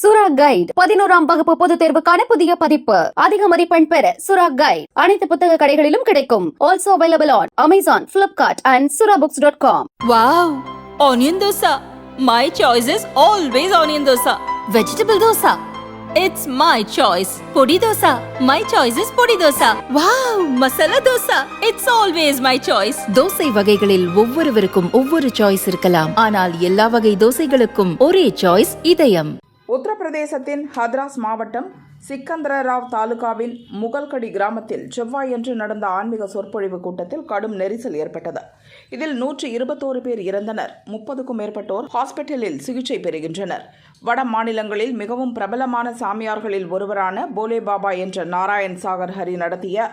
சுரா கைட் 11ஆம் வகுப்பு பொதுத் தேர்வுக்கான புதிய பதிப்பு. அதிக மதிப்பெண் பெற சுரா கைட் அனைத்து புத்தக கடைகளிலும் கிடைக்கும். Also available on Amazon, Flipkart and surabooks.com. Wow! Onion dosa. My choice is always onion dosa. Vegetable dosa. It's my choice. Podi dosa. My choice is podi dosa. Wow! Masala dosa. It's always my choice. Dosa வகைகளில் ஒவ்வொருவருக்கும் ஒவ்வொரு choice இருக்கலாம். ஆனால் எல்லா வகை தோசைகளுக்கும் ஒரே choice இதயம். உத்தரப்பிரதேசத்தின் ஹத்ராஸ் மாவட்டம் சிக்கந்தரராவ் தாலுகாவின் முகல்கடி கிராமத்தில் செவ்வாயன்று நடந்த ஆன்மீக சொற்பொழிவு கூட்டத்தில் கடும் நெரிசல் ஏற்பட்டது. இதில் 121 பேர் இறந்தனர். 30க்கும் மேற்பட்டோர் ஹாஸ்பிட்டலில் சிகிச்சை பெறுகின்றனர். வட மாநிலங்களில் மிகவும் பிரபலமான சாமியார்களில் ஒருவரான போலே பாபா என்ற நாராயண் சாகர் ஹரி நடத்திய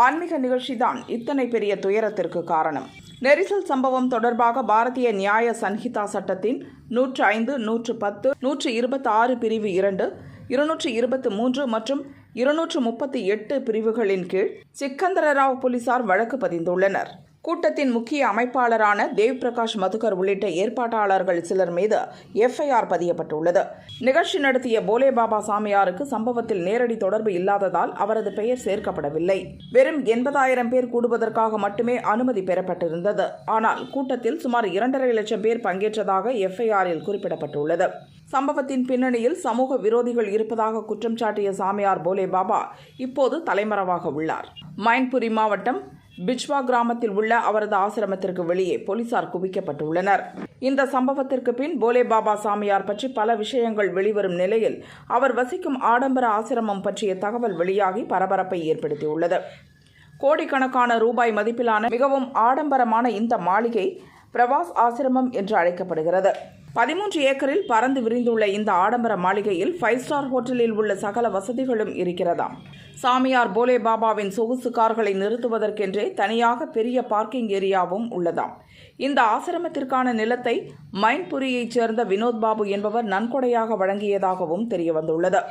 ஆன்மீக நிகழ்ச்சிதான் இத்தனை பெரிய துயரத்திற்கு காரணம். நெரிசல் சம்பவம் தொடர்பாக பாரதிய நியாய சன்ஹிதா சட்டத்தின் 105, 110, 126 பிரிவு 2, 223 மற்றும் 238 பிரிவுகளின் கீழ் சிக்கந்தரராவ் போலீசார் வழக்கு பதிந்துள்ளனர். கூட்டத்தின் முக்கிய அமைப்பாளரான தேவ் பிரகாஷ் மதுகர் உள்ளிட்ட ஏற்பாட்டாளர்கள் சிலர் மீது எஃப்ஐஆர் பதியப்பட்டுள்ளது. நிகழ்ச்சி நடத்திய போலே பாபா சாமியாருக்கு சம்பவத்தில் நேரடி தொடர்பு இல்லாததால் அவரது பெயர் சேர்க்கப்படவில்லை. வெறும் 80,000 பேர் கூடுவதற்காக மட்டுமே அனுமதி பெறப்பட்டிருந்தது. ஆனால் கூட்டத்தில் சுமார் 2.5 லட்சம் பேர் பங்கேற்றதாக எஃப்ஐஆரில் குறிப்பிடப்பட்டுள்ளது. சம்பவத்தின் பின்னணியில் சமூக விரோதிகள் இருப்பதாக குற்றம் சாட்டிய சாமியார் போலே பாபா இப்போது தலைமறைவாக உள்ளார். மைன்புரி மாவட்டம் பிச்வா கிராமத்தில் உள்ள அவரது ஆசிரமத்திற்கு வெளியே போலீசார் குவிக்கப்பட்டுள்ளனர். இந்த சம்பவத்திற்கு பின் போலே பாபா சாமியார் பற்றி பல விஷயங்கள் வெளிவரும் நிலையில் அவர் வசிக்கும் ஆடம்பர ஆசிரமம் பற்றிய தகவல் வெளியாகி பரபரப்பை ஏற்படுத்தியுள்ளது. கோடிக்கணக்கான ரூபாய் மதிப்பிலான மிகவும் ஆடம்பரமான இந்த மாளிகை பிரவாஸ் ஆசிரமம் என்று அழைக்கப்படுகிறது. 13 ஏக்கரில் பறந்து விரிந்துள்ள இந்த ஆடம்பர மாளிகையில் 5 ஸ்டார் ஹோட்டலில் உள்ள சகல வசதிகளும் இருக்கிறதாம். சாமியார் போலே பாபாவின் சொகுசு கார்களை நிறுத்துவதற்கென்றே தனியாக பெரிய பார்க்கிங் ஏரியாவும் உள்ளதாம். இந்த ஆசிரமத்திற்கான நிலத்தை மைன்புரியைச் சேர்ந்த வினோத் பாபு என்பவர் நன்கொடையாக வழங்கியதாகவும் தெரியவந்துள்ளது.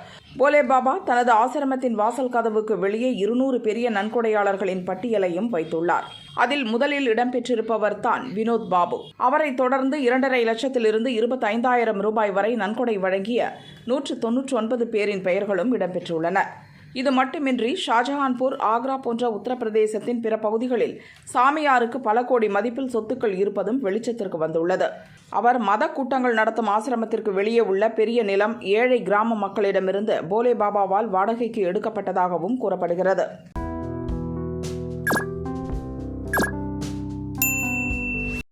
போலே பாபா தனது ஆசிரமத்தின் வாசல் கதவுக்கு வெளியே 200 பெரிய நன்கொடையாளர்களின் பட்டியலையும் வைத்துள்ளார். அதில் முதலில் இடம்பெற்றிருப்பவர் தான் வினோத் பாபு. அவரை தொடர்ந்து 2.5 லட்சத்திலிருந்து 25,000 ரூபாய் வரை நன்கொடை வழங்கிய 199 பேரின் பெயர்களும் இடம்பெற்றுள்ளன. இது மட்டுமின்றி ஷாஜஹான்பூர், ஆக்ரா போன்ற உத்தரப்பிரதேசத்தின் பிற பகுதிகளில் சாமியாருக்கு பல கோடி மதிப்பில் சொத்துக்கள் இருப்பதும் வெளிச்சத்திற்கு வந்துள்ளது. அவர் மத கூட்டங்கள் நடத்தும் ஆசிரமத்திற்கு வெளியே உள்ள பெரிய நிலம் ஏழை கிராம மக்களிடமிருந்து போலே பாபாவால் வாடகைக்கு எடுக்கப்பட்டதாகவும் கூறப்படுகிறது.